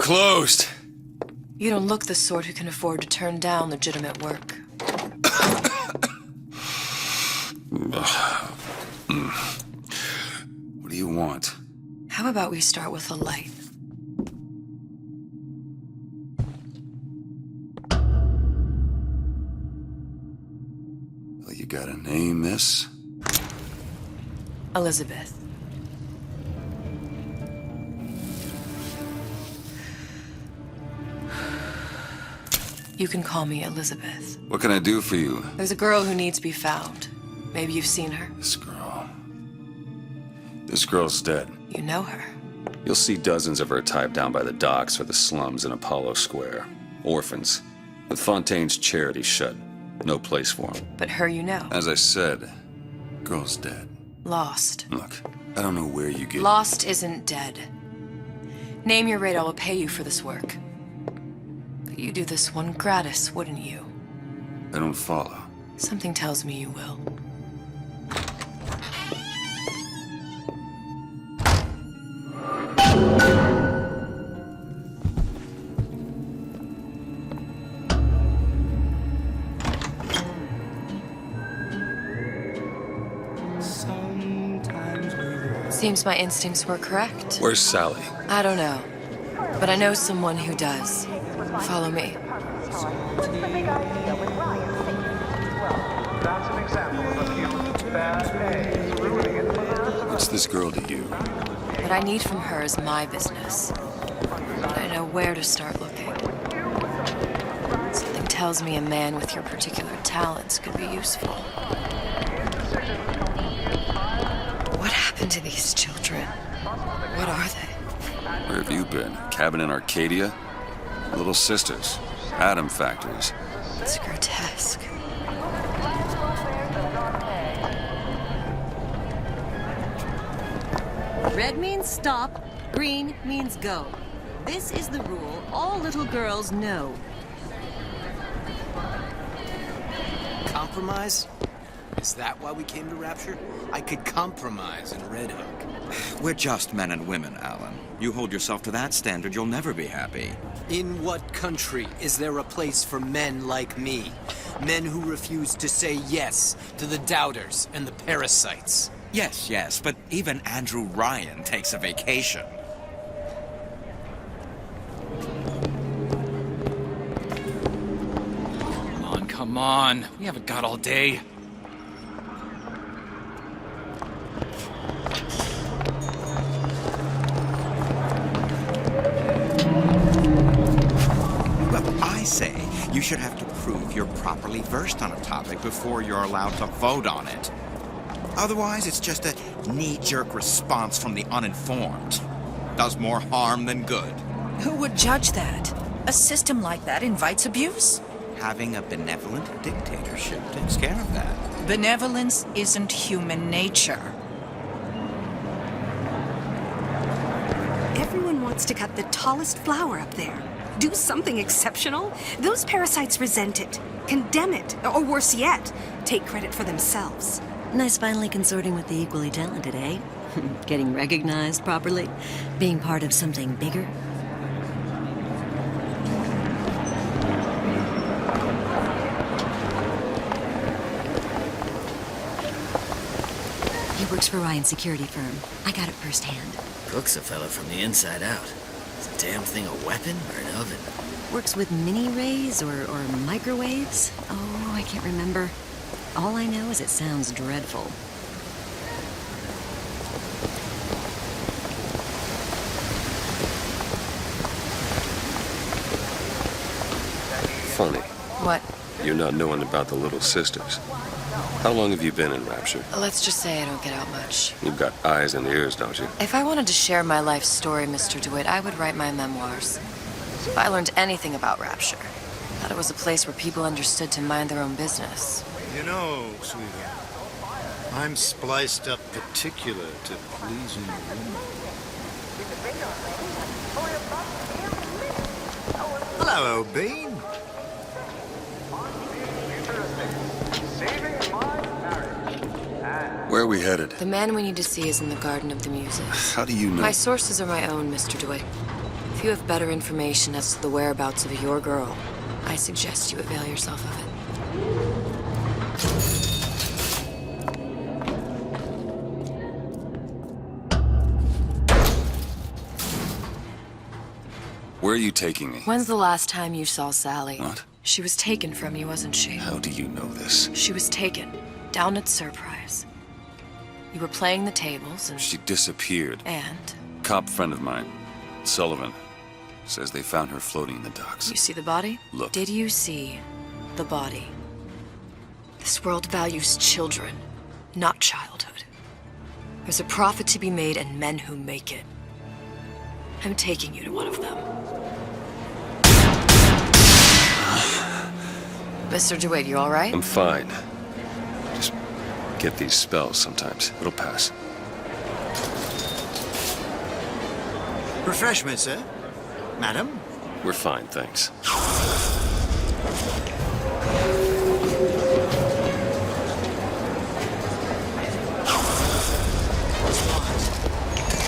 closed. You don't look the sort who can afford to turn down legitimate work. What do you want? How about we start with a light? Well, you gotta name this? Elizabeth. You can call me Elizabeth. What can I do for you? There's a girl who needs to be found. Maybe you've seen her. This girl. This girl's dead. You know her. You'll see dozens of her type down by the docks or the slums in Apollo Square. Orphans. With Fontaine's charity shut. No place for them. But her you know. As I said, girl's dead. Lost. Look, I don't know where you get... Lost isn't dead. Name your rate, I will pay you for this work. But you do this one gratis, wouldn't you? I don't follow. Something tells me you will. Seems my instincts were correct. Where's Sally? I don't know. But I know someone who does. Follow me. That's an example of a few bad eggs ruining it for the rest of us. What's this girl to you? What I need from her is my business. But I know where to start looking. Something tells me a man with your particular talents could be useful. What happened to these children? What are they? Where have you been? Cabin in Arcadia? Little sisters. Atom factories. It's grotesque. Red means stop, green means go. This is the rule all little girls know. Compromise? Is that why we came to Rapture? I could compromise in Red Hook. We're just men and women, Alan. You hold yourself to that standard, you'll never be happy. In what country is there a place for men like me? Men who refuse to say yes to the doubters and the parasites. Yes, but even Andrew Ryan takes a vacation. Come on. We haven't got all day. Well, I say you should have to prove you're properly versed on a topic before you're allowed to vote on it. Otherwise, it's just a knee-jerk response from the uninformed. Does more harm than good. Who would judge that? A system like that invites abuse? Having a benevolent dictatorship takes care of that. Benevolence isn't human nature. Everyone wants to cut the tallest flower up there. Do something exceptional. Those parasites resent it, condemn it, or worse yet, take credit for themselves. Nice finally consorting with the equally talented, eh? Getting recognized properly? Being part of something bigger? He works for Ryan's security firm. I got it firsthand. Cooks a fella from the inside out. Is the damn thing a weapon or an oven? Works with mini-rays or microwaves? Oh, I can't remember. All I know is it sounds dreadful. Funny. What? You're not knowing about the little sisters. How long have you been in Rapture? Let's just say I don't get out much. You've got eyes and ears, don't you? If I wanted to share my life story, Mr. Dewitt, I would write my memoirs. If I learned anything about Rapture, I thought it was a place where people understood to mind their own business. You know, sweetheart, I'm spliced up particular to pleasing women. Hello, Bean. Where are we headed? The man we need to see is in the Garden of the Muses. How do you know? My sources are my own, Mr. Dewitt. If If you have better information as to the whereabouts of your girl, I suggest you avail yourself of it. Where are you taking me? When's the last time you saw Sally? What? She was taken from you, wasn't she? How do you know this? She was taken, down at Surprise. You were playing the tables and... She disappeared. And? Cop friend of mine, Sullivan, says they found her floating in the docks. You see the body? Look. Did you see the body? This world values children, not childhood. There's a profit to be made and men who make it. I'm taking you to one of them. Mr. Dewitt, you all right? I'm fine. Just get these spells sometimes. It'll pass. Refreshment, sir? Madam? We're fine, thanks.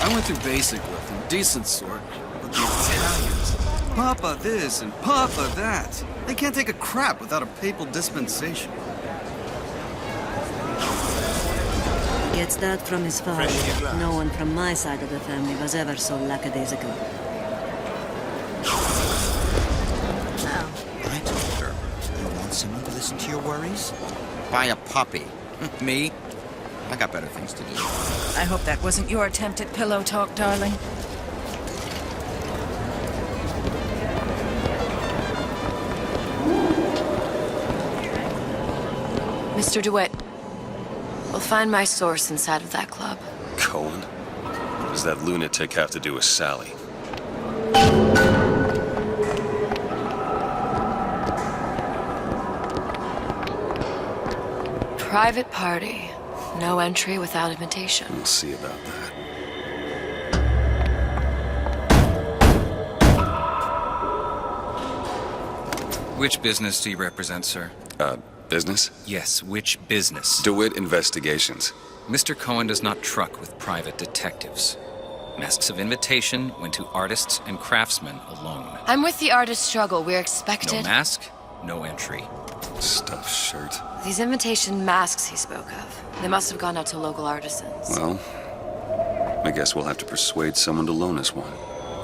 I went through basic with them, decent sort, but the Italians, Papa this and Papa that. They can't take a crap without a papal dispensation. Gets that from his father. Fresh glass. No one from my side of the family was ever so lackadaisical. I told her, you want someone to listen to your worries? Buy a puppy. Me? I got better things to do. I hope that wasn't your attempt at pillow talk, darling. Mr. Dewitt, we'll find my source inside of that club. Cohen? What does that lunatic have to do with Sally? Private party. No entry without invitation. We'll see about that. Which business do you represent, sir? Business? Yes, which business? Dewitt Investigations. Mr. Cohen does not truck with private detectives. Masks of invitation went to artists and craftsmen alone. I'm with the artist struggle. We're expected... No mask, no entry. Stuffed shirt. These invitation masks he spoke of. They must have gone out to local artisans. Well, I guess we'll have to persuade someone to loan us one.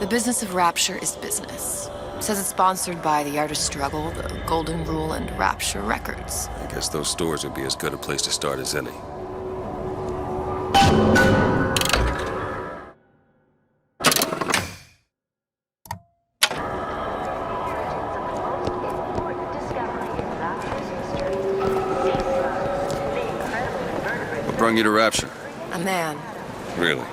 The business of Rapture is business. Says it's sponsored by the Artist Struggle, the Golden Rule, and Rapture Records. I guess those stores would be as good a place to start as any. What brought you to Rapture? A man. Really?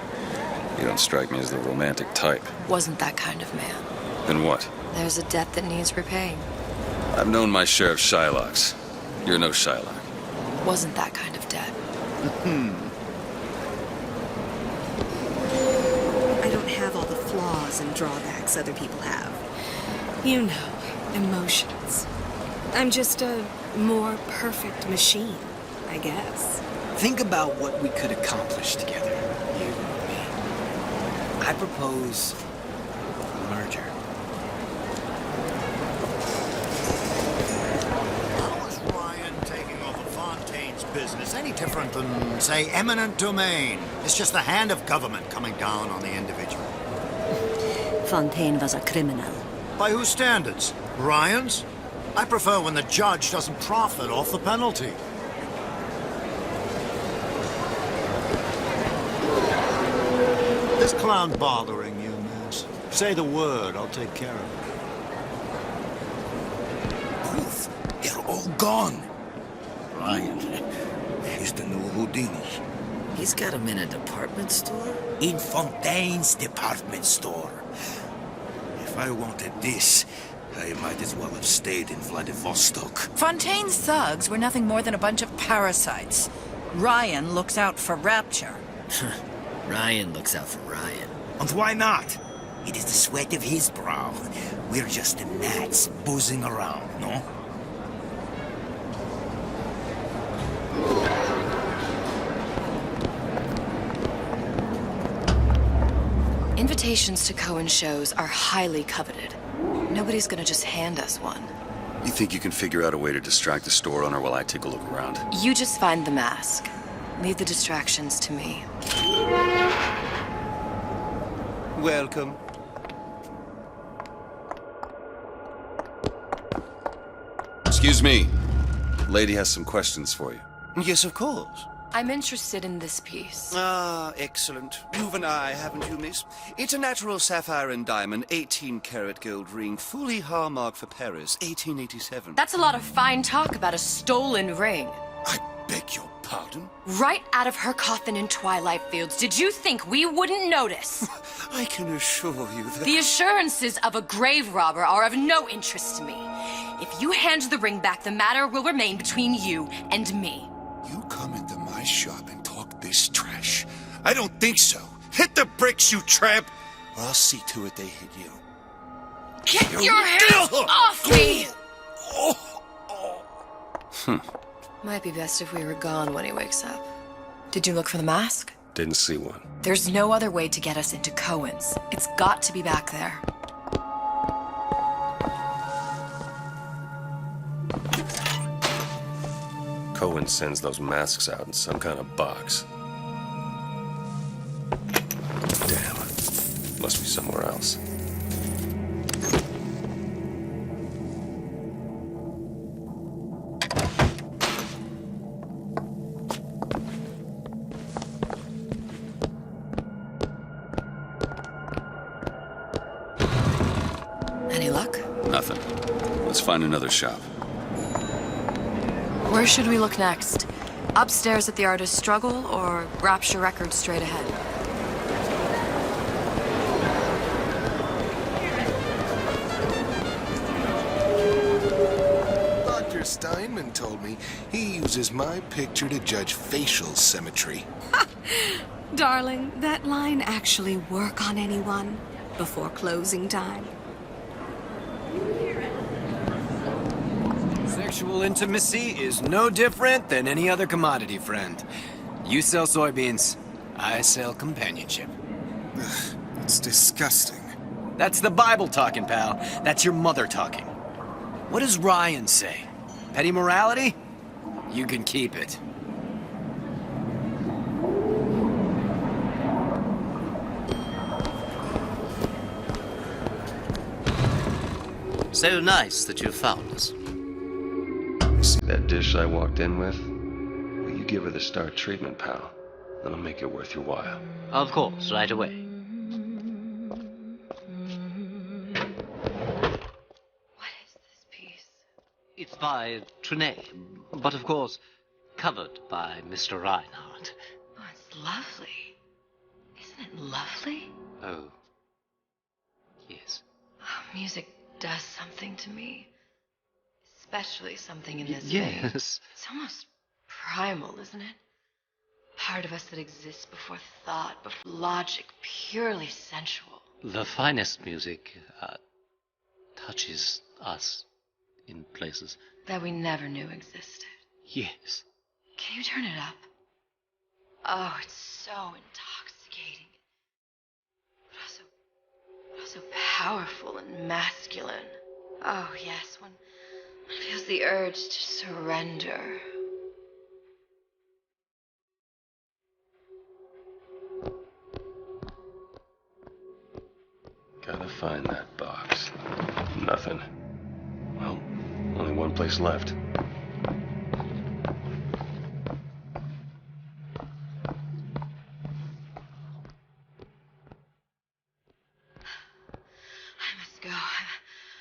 You don't strike me as the romantic type. Wasn't that kind of man. Then what? There's a debt that needs repaying. I've known my share of Shylocks. You're no Shylock. Wasn't that kind of debt. I don't have all the flaws and drawbacks other people have. You know, emotions. I'm just a more perfect machine, I guess. Think about what we could accomplish together, you and me. I propose a merger. How is Ryan taking over Fontaine's business any different than, say, eminent domain? It's just the hand of government coming down on the individual. Fontaine was a criminal. By whose standards? Ryan's? I prefer when the judge doesn't profit off the penalty. This clown bothering you, miss? Say the word, I'll take care of it. Poof, they're all gone. Ryan, he's the new Houdini. He's got him in a department store? In Fontaine's department store. If I wanted this, I might as well have stayed in Vladivostok. Fontaine's thugs were nothing more than a bunch of parasites. Ryan looks out for Rapture. Ryan looks out for Ryan. And why not? It is the sweat of his brow. We're just the gnats buzzing around, no? Invitations to Cohen shows are highly coveted. Nobody's gonna just hand us one. You think you can figure out a way to distract the store owner while I take a look around? You just find the mask. Leave the distractions to me. Welcome. Excuse me. Lady has some questions for you. Yes, of course. I'm interested in this piece. Ah, excellent. You've an eye, haven't you, miss? It's a natural sapphire and diamond, 18-karat gold ring, fully hallmark for Paris, 1887. That's a lot of fine talk about a stolen ring. I beg your pardon? Right out of her coffin in Twilight Fields. Did you think we wouldn't notice? I can assure you that... The assurances of a grave robber are of no interest to me. If you hand the ring back, the matter will remain between you and me. You come into my shop and talk this trash? I don't think so. Hit the bricks, you tramp! Or I'll see to it they hit you. Get your hands off me! Might be best if we were gone when he wakes up. Did you look for the mask? Didn't see one. There's no other way to get us into Cohen's. It's got to be back there. Cohen sends those masks out in some kind of box. Damn. Must be somewhere else. Any luck? Nothing. Let's find another shop. Where should we look next? Upstairs at the Artist's Struggle or Rapture Records straight ahead? Dr. Steinman told me he uses my picture to judge facial symmetry. Darling, that line actually work on anyone before closing time. Sexual intimacy is no different than any other commodity, friend. You sell soybeans, I sell companionship. It's disgusting. That's the Bible talking, pal. That's your mother talking. What does Ryan say? Petty morality? You can keep it. So nice that you found us. See that dish I walked in with? Well, you give her the Star treatment, pal. That'll make it worth your while. Of course, right away. What is this piece? It's by Trenet, but of course, covered by Mr. Reinhardt. Oh, it's lovely. Isn't it lovely? Oh, yes. Oh, music does something to me. Especially something in this Yes. vein. It's almost primal, isn't it? Part of us that exists before thought, before logic, purely sensual. The finest music touches us in places. That we never knew existed. Yes. Can you turn it up? Oh, it's so intoxicating. But also powerful and masculine. Oh, yes, one feels the urge to surrender. Gotta find that box. Nothing. Well, only one place left.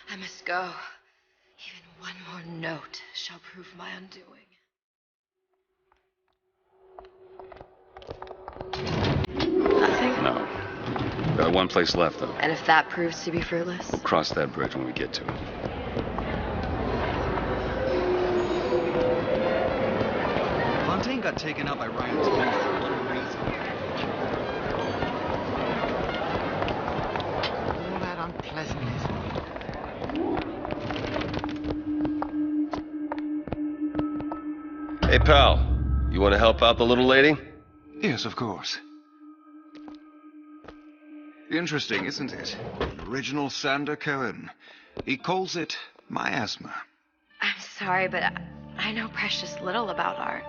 I must go. Even one more note shall prove my undoing. Nothing? No. Got one place left, though. And if that proves to be fruitless? We'll cross that bridge when we get to it. Fontaine got taken out by Ryan's men for one reason. All that unpleasantness. Hey, pal. You want to help out the little lady? Yes, of course. Interesting, isn't it? Original Sander Cohen. He calls it miasma. I'm sorry, but I know precious little about art.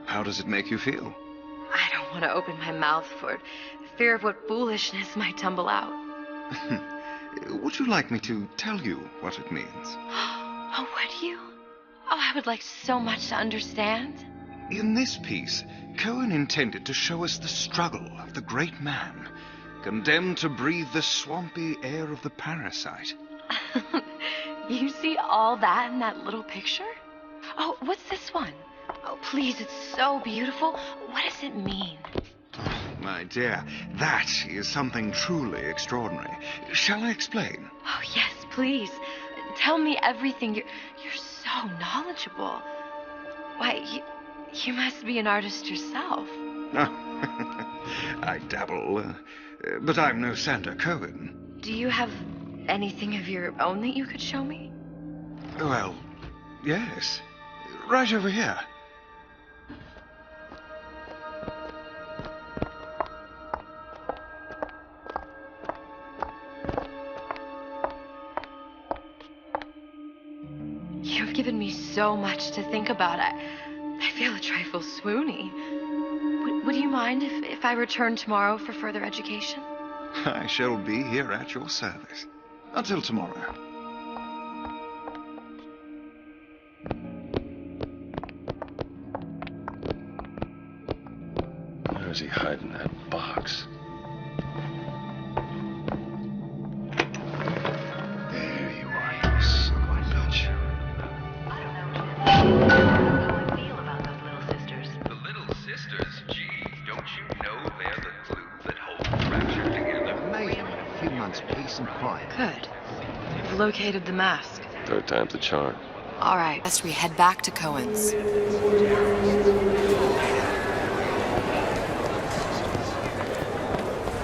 How does it make you feel? I don't want to open my mouth for fear of what foolishness might tumble out. Would you like me to tell you what it means? Oh, would you? Oh, I would like so much to understand. In this piece, Cohen intended to show us the struggle of the great man, condemned to breathe the swampy air of the parasite. You see all that in that little picture? Oh, what's this one? Oh, please, it's so beautiful. What does it mean? My dear, that is something truly extraordinary. Shall I explain? Oh, yes, please. Tell me everything. You're so knowledgeable. Why, you must be an artist yourself. I dabble, but I'm no Sander Cohen. Do you have anything of your own that you could show me? Well, yes. Right over here. You've given me so much to think about. I feel a trifle swoony. Would you mind if I return tomorrow for further education? I shall be here at your service. Until tomorrow. Where is he hiding that box? There you are, you son of a bitch. The Little Sisters? Gee, don't you know they're the glue that holds Rapture together? Made him in a few months' peace and quiet. Good. We've located the mask. Third time's the charm. All right, best we head back to Cohen's.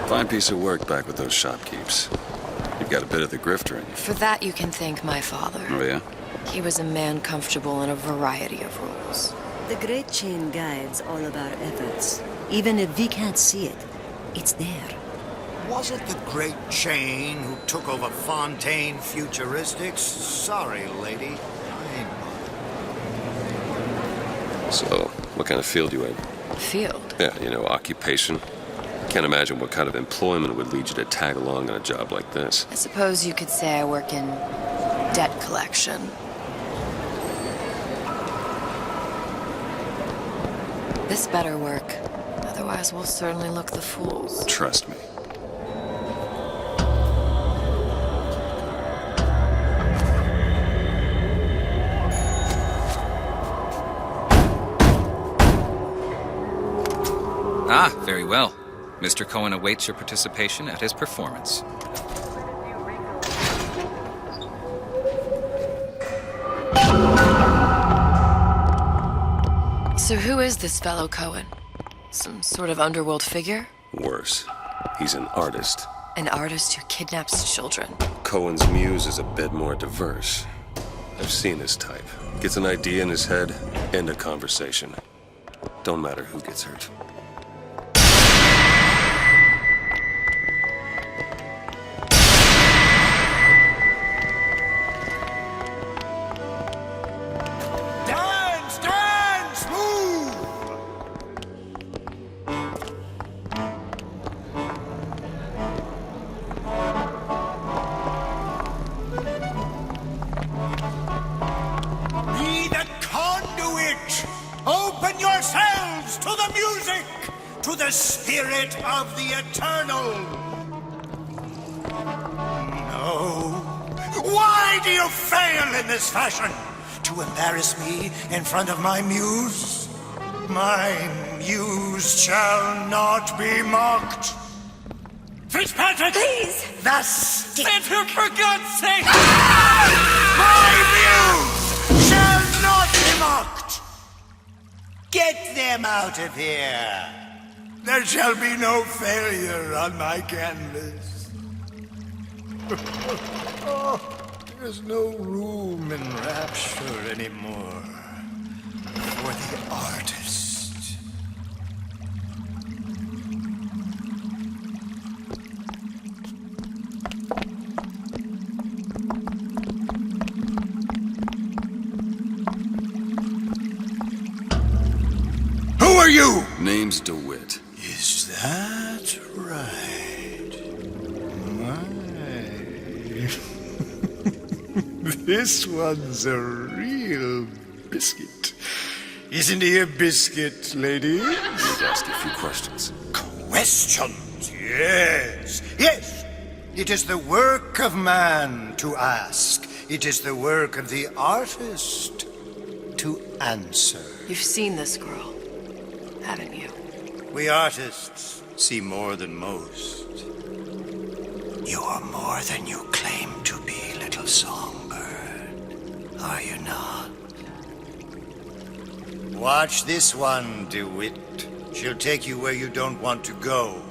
Fine piece of work back with those shopkeeps. You've got a bit of the grifter in you. For that, you can thank my father. Oh, yeah? He was a man comfortable in a variety of roles. The Great Chain guides all of our efforts. Even if we can't see it, it's there. Was it the Great Chain who took over Fontaine Futuristics? Sorry, lady. I ain't bothered. So, what kind of field you in? Field? Yeah, occupation. Can't imagine what kind of employment would lead you to tag along on a job like this. I suppose you could say I work in debt collection. This better work. Otherwise, we'll certainly look the fools. Trust me. Ah, very well. Mr. Cohen awaits your participation at his performance. So who is this fellow Cohen? Some sort of underworld figure? Worse. He's an artist. An artist who kidnaps children. Cohen's muse is a bit more diverse. I've seen his type. Gets an idea in his head, end a conversation. Don't matter who gets hurt. Spirit of the Eternal. No. Why do you fail in this fashion? To embarrass me in front of my muse? My muse shall not be mocked. Fitzpatrick! Please! The stick! For God's sake! My muse shall not be mocked! Get them out of here! There shall be no failure on my canvas. Oh, there's no room in Rapture anymore for the artist. name's Dewitt. Is that right? My. This one's a real biscuit. Isn't he a biscuit, lady? I'd ask a few questions. Questions? Yes. Yes. It is the work of man to ask. It is the work of the artist to answer. You've seen this girl, haven't you? We artists see more than most. You are more than you claim to be, little songbird. Are you not? Watch this one, Dewitt. She'll take you where you don't want to go.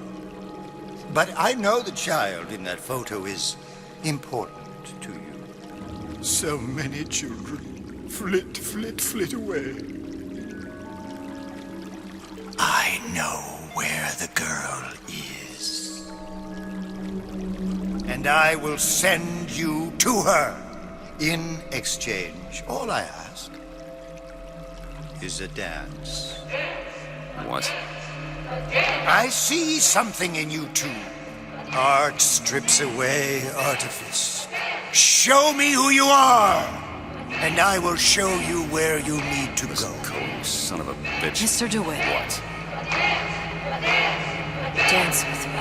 But I know the child in that photo is important to you. So many children flit, flit, flit away. I know where the girl is. And I will send you to her. In exchange, all I ask is a dance. What? I see something in you two. Art strips away artifice. Show me who you are, and I will show you where you need to go. Cohen, son of a bitch. Mr. Dewitt. What? Dance with me.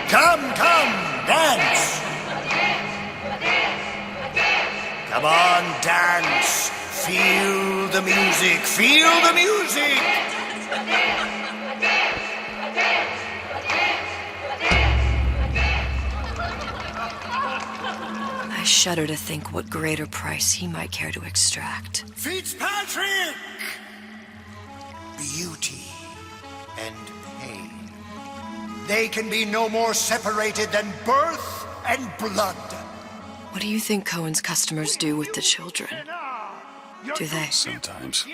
Come, dance! Come on, dance! Feel the music! Feel the music! I shudder to think what greater price he might care to extract. Fitzpatrick! Beauty and pain. They can be no more separated than birth and blood. What do you think Cohen's customers do with the children? Do they? Sometimes.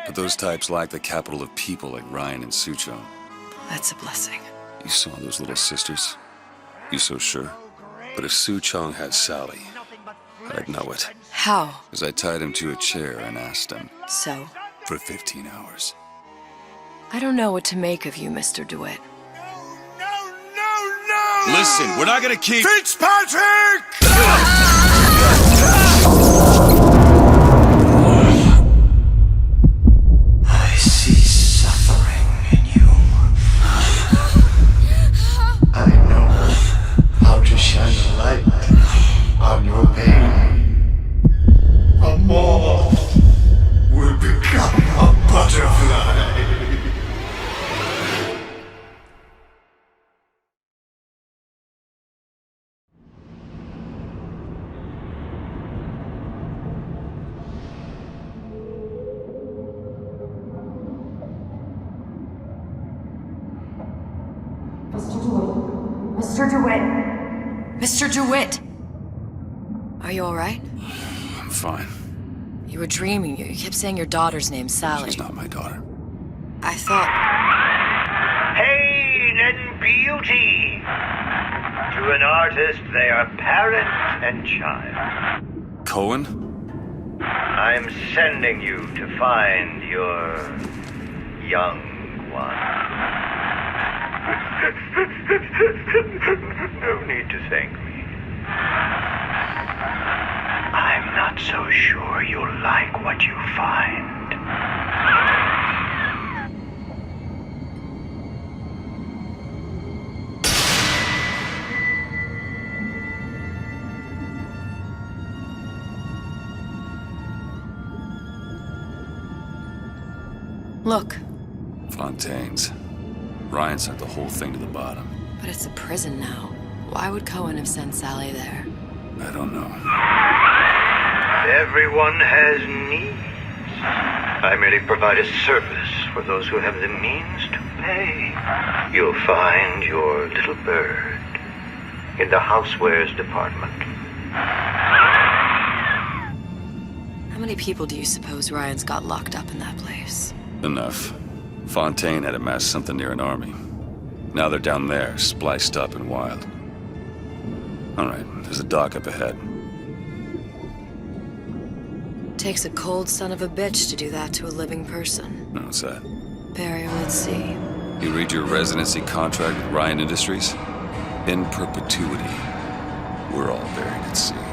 But those types lack the capital of people like Ryan and Suchong. That's a blessing. You saw those little sisters? You so sure? But if Suchong had Sally, I'd know it. How? As I tied him to a chair and asked him. So? For 15 hours. I don't know what to make of you, Mr. Dewitt. Listen, we're not gonna keep... Fitzpatrick! I see suffering in you. I know how to shine a light on your pain. A moth will become a butterfly. Mr. Dewitt! Mr. DeWitt! Are you alright? I'm fine. You were dreaming. You kept saying your daughter's name's Sally. She's not my daughter. I thought... Pain and beauty! To an artist, they are parent and child. Cohen? I'm sending you to find your young one. No need to thank me. I'm not so sure you'll like what you find. Look. Fontaine's. Ryan sent the whole thing to the bottom. But it's a prison now. Why would Cohen have sent Sally there? I don't know. Everyone has needs. I merely provide a service for those who have the means to pay. You'll find your little bird in the housewares department. How many people do you suppose Ryan's got locked up in that place? Enough. Fontaine had amassed something near an army. Now they're down there, spliced up and wild. All right, there's a dock up ahead. Takes a cold son of a bitch to do that to a living person. No, what's that? Burial at sea. You read your residency contract with Ryan Industries? In perpetuity, we're all buried at sea.